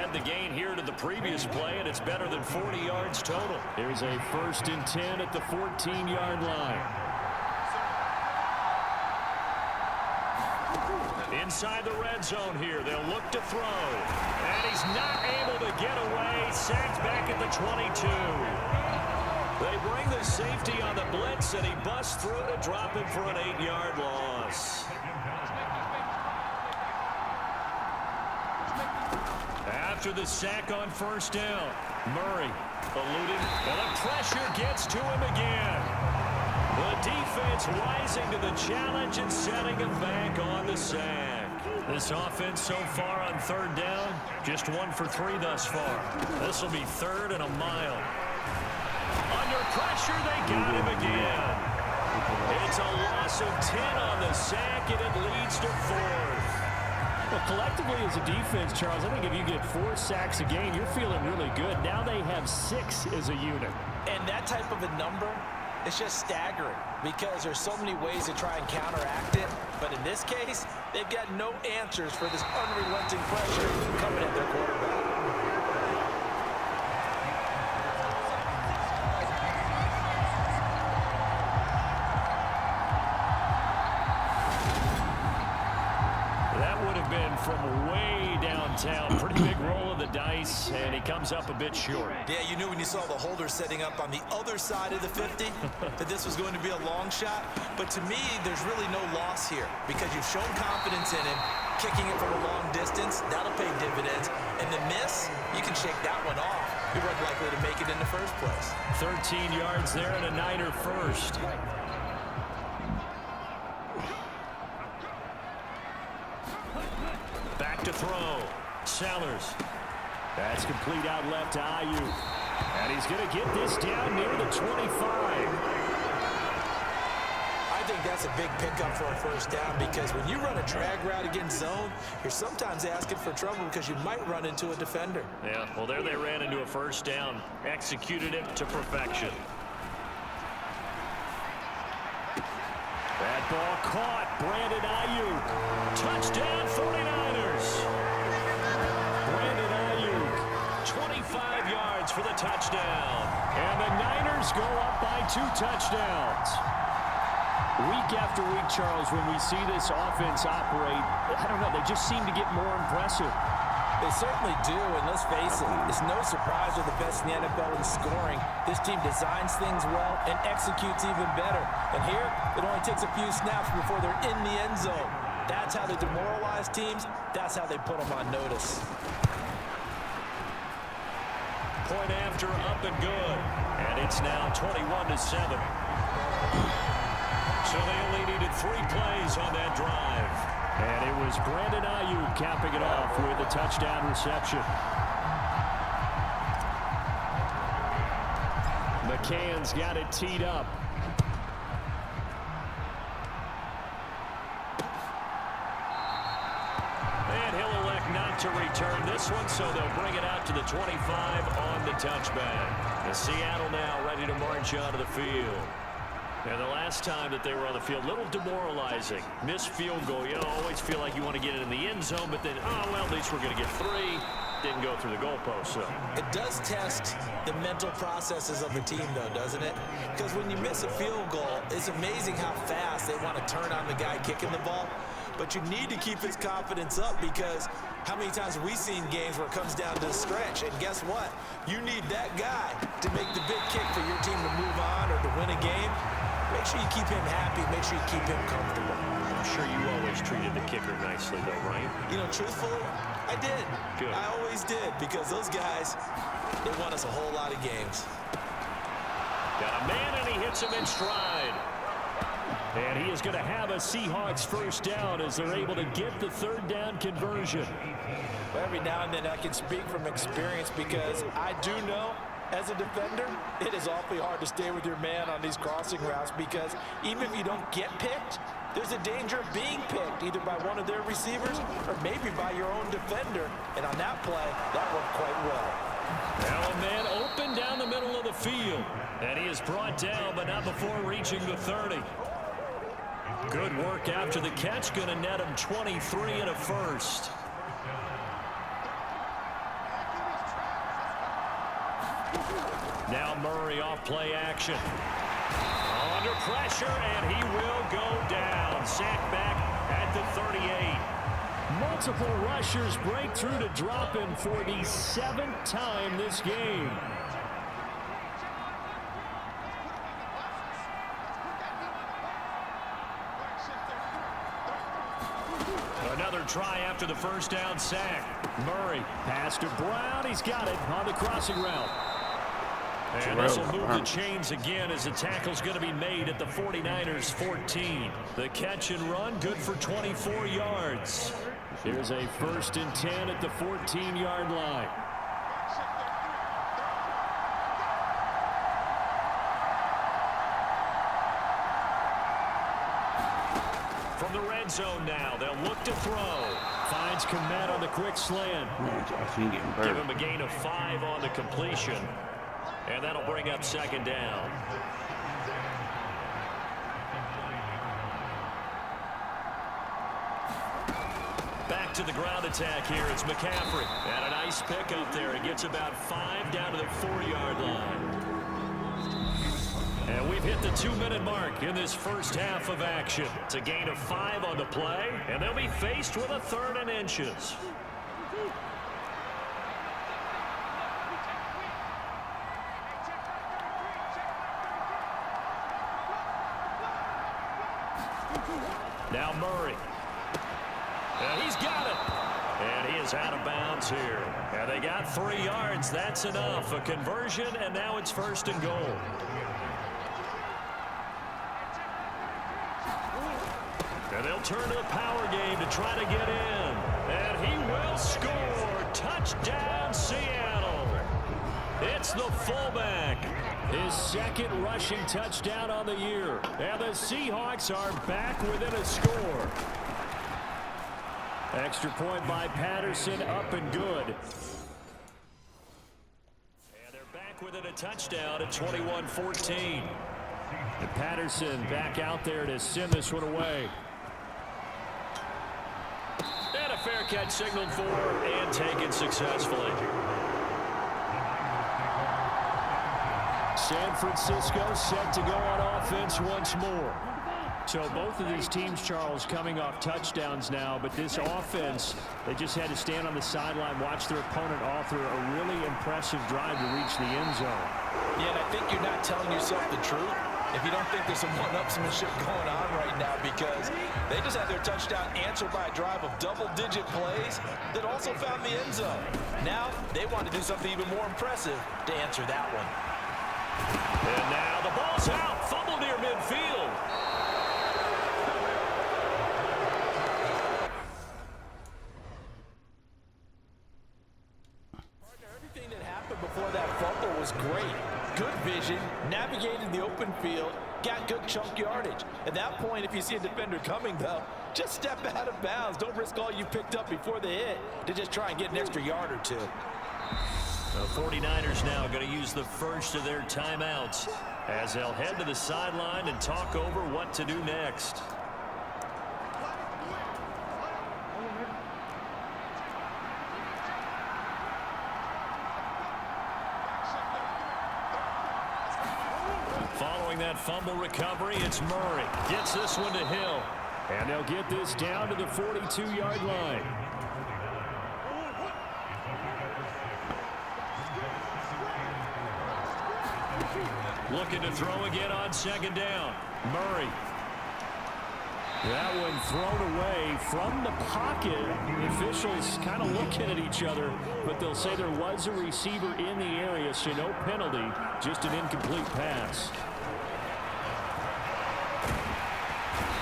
add the gain here to the previous play, and it's better than 40 yards total. Here's a 1st and 10 at the 14-yard line. Inside the red zone here, they'll look to throw. And he's not able to get away. Sacked back at the 22. They bring the safety on the blitz, and he busts through to drop him for an 8-yard loss. After the sack on 1st down, Murray eluding, and the pressure gets to him again. The defense rising to the challenge and setting him back on the sack. This offense so far on 3rd down, just 1 for 3 thus far. This will be 3rd and a mile. Under pressure, they got him again. It's a loss of 10 on the sack, and it leads to 4th. Well, collectively as a defense, Charles, I think if you get 4 sacks a game, you're feeling really good. Now they have 6 as a unit. And that type of a number, it's just staggering because there's so many ways to try and counteract it. But in this case, they've got no answers for this unrelenting pressure coming at their quarterback. From way downtown. Pretty big roll of the dice, and he comes up a bit short. Yeah, you knew when you saw the holder setting up on the other side of the 50 that this was going to be a long shot. But to me, there's really no loss here because you've shown confidence in him, kicking it from a long distance. That'll pay dividends. And the miss, you can shake that one off. You weren't likely to make it in the first place. 13 yards there and a Niner first. Back to throw. Sellers. That's complete out left to Ayuk. And he's going to get this down near the 25. I think that's a big pickup for a 1st down because when you run a drag route against zone, you're sometimes asking for trouble because you might run into a defender. Yeah, well, there they ran into a 1st down. Executed it to perfection. That ball caught. Brandon Ayuk. Touchdown 49ers. Brandon Ayuk. 25 yards for the touchdown. And the Niners go up by 2 touchdowns. Week after week, Charles, when we see this offense operate, I don't know, they just seem to get more impressive. They certainly do, and let's face it, it's no surprise they're the best in the NFL in scoring. This team designs things well and executes even better. And here, it only takes a few snaps before they're in the end zone. That's how they demoralize teams. That's how they put them on notice. Point after, up and good. And it's now 21-7. So they only needed 3 plays on that drive. And it was Brandon Ayuk capping it off with a touchdown reception. McCann's got it teed up. And he'll elect not to return this one, so they'll bring it out to the 25 on the touchback. And Seattle now ready to march out of the field. And the last time that they were on the field, a little demoralizing. Missed field goal. You know, always feel like you want to get it in the end zone, but then, oh, well, at least we're going to get 3. Didn't go through the goalpost, so. It does test the mental processes of the team, though, doesn't it? Because when you miss a field goal, it's amazing how fast they want to turn on the guy kicking the ball. But you need to keep his confidence up because how many times have we seen games where it comes down to the stretch? And guess what? You need that guy to make the big kick for your team to move on or to win a game. Make sure you keep him happy. Make sure you keep him comfortable. I'm sure you always treated the kicker nicely, though, right? You know, truthfully, I did. Good. I always did because those guys, they won us a whole lot of games. Got a man, and he hits him in stride. And he is going to have a Seahawks 1st down as they're able to get the 3rd down conversion. Every now and then I can speak from experience because I do know as a defender, it is awfully hard to stay with your man on these crossing routes because even if you don't get picked, there's a danger of being picked either by one of their receivers or maybe by your own defender. And on that play, that worked quite well. Now a man open down the middle of the field. And he is brought down, but not before reaching the 30. Good work after the catch. Going to net him 23 and a first. Now Murray off play action. Under pressure, and he will go down. Sacked back at the 38. Multiple rushers break through to drop him for the 7th time this game. Another try after the first down sack. Murray. Pass to Brown. He's got it on the crossing route. And this will move the chains again as the tackle's going to be made at the 49ers 14. The catch and run good for 24 yards. Here's a 1st and 10 at the 14-yard line. From the red zone now, they'll look to throw. Finds Komet on the quick slant. Give him a gain of 5 on the completion. And that'll bring up 2nd down. Back to the ground attack here. It's McCaffrey. And a nice pick up there. He gets about 5 down to the 4-yard line. And we've hit the 2-minute mark in this first half of action. It's a gain of 5 on the play, and they'll be faced with a 3rd and inches. Now Murray. And he's got it. And he is out of bounds here. And they got 3 yards. That's enough. A conversion, and now it's 1st and goal. And they'll turn to the power game to try to get in. And he will score. Touchdown, Seattle. It's the fullback. His 2nd rushing touchdown on the year. And the Seahawks are back within a score. Extra point by Patterson, up and good. And they're back within a touchdown at 21-14. And Patterson back out there to send this one away. And a fair catch signaled for and taken successfully. San Francisco set to go on offense once more. So both of these teams, Charles, coming off touchdowns now, but this offense, they just had to stand on the sideline, watch their opponent author a really impressive drive to reach the end zone. Yeah, and I think you're not telling yourself the truth if you don't think there's some one-upsmanship going on right now, because they just had their touchdown answered by a drive of double-digit plays that also found the end zone. Now they want to do something even more impressive to answer that one. And now the ball's out. Fumble near midfield. Everything that happened before that fumble was great. Good vision, navigated the open field, got good chunk yardage. At that point, if you see a defender coming, though, just step out of bounds. Don't risk all you picked up before the hit to just try and get an extra yard or two. The 49ers now going to use the first of their timeouts as they'll head to the sideline and talk over what to do next. Following that fumble recovery, it's Murray. Gets this one to Hill. And they'll get this down to the 42-yard line. Looking to throw again on 2nd down. Murray. That one thrown away from the pocket. The officials kind of looking at each other, but they'll say there was a receiver in the area, so no penalty, just an incomplete pass.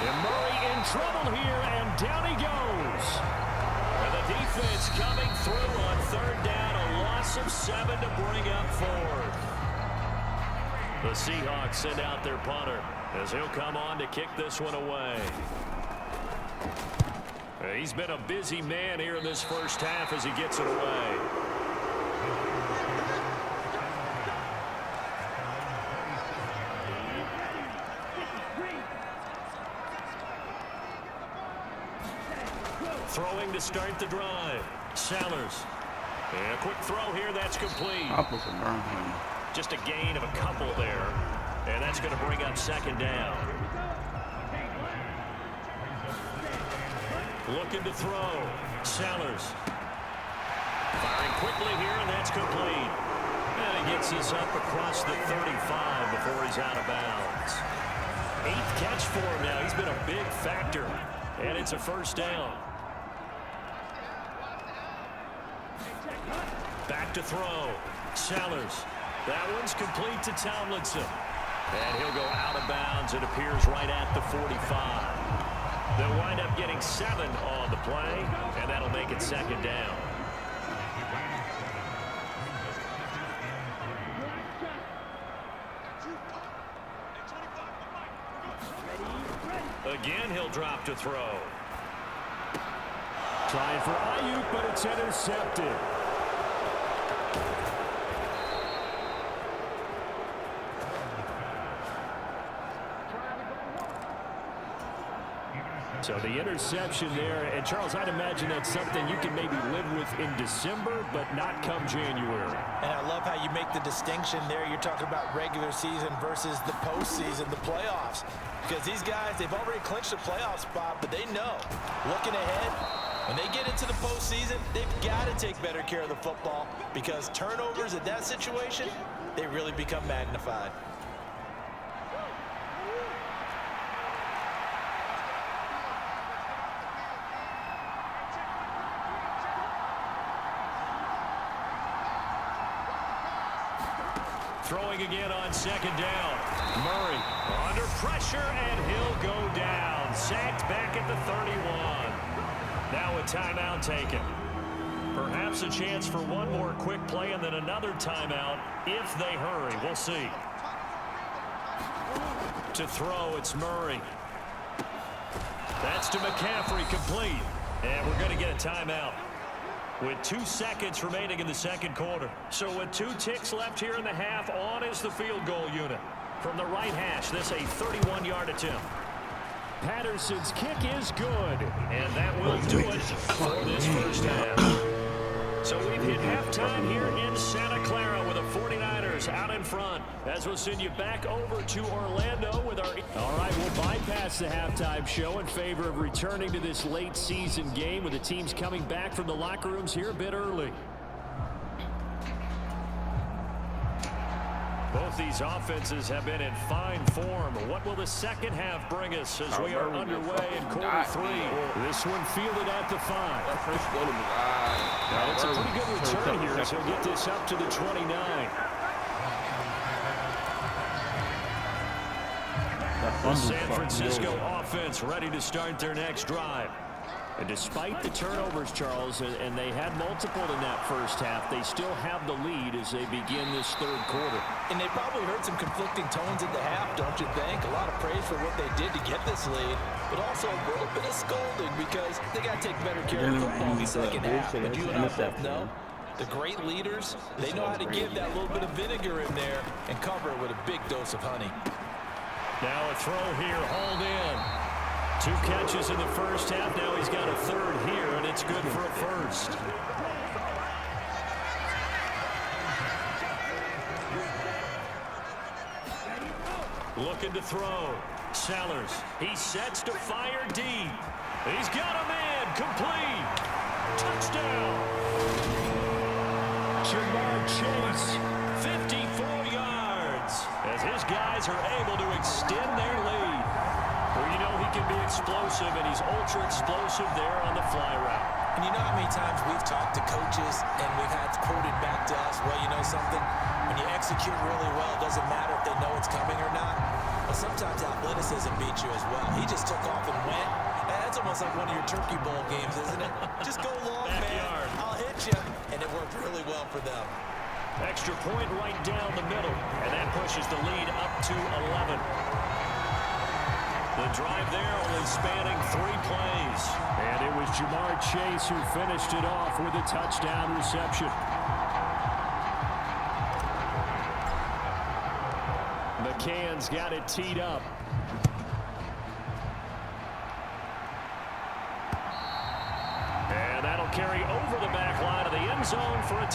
And Murray in trouble here, and down he goes. And the defense coming through on 3rd down, a loss of 7 to bring up 4th. The Seahawks send out their punter as he'll come on to kick this one away. He's been a busy man here in this first half as he gets it away. Throwing to start the drive. Sellers. And a quick throw here, that's complete. Just a gain of a couple there. And that's going to bring up second down. Looking to throw. Sellers. Firing quickly here, and that's complete. And he gets this up across the 35 before he's out of bounds. 8th catch for him now. He's been a big factor. And it's a first down. Back to throw. Sellers. That one's complete to Tomlinson. And he'll go out of bounds. It appears right at the 45. They'll wind up getting 7 on the play, and that'll make it second down. Again, he'll drop to throw. Trying for Ayuk, but it's intercepted. So the interception there, and Charles, I'd imagine that's something you can maybe live with in December, but not come January. And I love how you make the distinction there. You're talking about regular season versus the postseason, the playoffs. Because these guys, they've already clinched a playoff spot, but they know, looking ahead, when they get into the postseason, they've got to take better care of the football because turnovers in that situation, they really become magnified. Throwing again on second down. Murray under pressure, and he'll go down. Sacked back at the 31. Now a timeout taken. Perhaps a chance for one more quick play and then another timeout if they hurry. We'll see. To throw, it's Murray. That's to McCaffrey, complete. And we're going to get a timeout with 2 seconds remaining in the second quarter. So with 2 ticks left here in the half, on is the field goal unit. From the right hash, this a 31-yard attempt. Patterson's kick is good. And that will do it for this first half. So we've hit halftime here in Santa Clara with the 49ers out in front. As we'll send you back over to Orlando with our... All right, we'll bypass the halftime show in favor of returning to this late season game with the teams coming back from the locker rooms here a bit early. Both these offenses have been in fine form. What will the second half bring us as we are underway in quarter 3? This one fielded at the 5. Now, it's a pretty good return here as he'll get this up to the 29. The San Francisco offense ready to start their next drive. And despite the turnovers, Charles, and they had multiple in that first half, they still have the lead as they begin this third quarter. And they probably heard some conflicting tones at the half, don't you think? A lot of praise for what they did to get this lead, but also a little bit of scolding because they got to take better care of the football in the second half. But you and I both know the great leaders, they know how to give that little bit of vinegar in there and cover it with a big dose of honey. Now a throw here, hauled in. 2 catches in the first half. Now he's got a third here, and it's good for a first. Looking to throw. Sellers. He sets to fire deep. He's got him in. Complete. Touchdown. Jamar Chase. 54 yards. As his guys are able to extend their lead. Well, you know he can be explosive, and he's ultra explosive there on the fly route. And you know how many times we've talked to coaches and we've had quoted back to us, well, you know something? When you execute really well, it doesn't matter if they know it's coming or not. But sometimes athleticism beats you as well. He just took off and went. And that's almost like one of your Turkey Bowl games, isn't it? Just go long, man. I'll hit you. And it worked really well for them. Extra point right down the middle, and that pushes the lead up to 11. The drive there only spanning 3 plays. And it was Jamar Chase who finished it off with a touchdown reception. McCann's got it teed up. And that'll carry over the back line of the end zone for a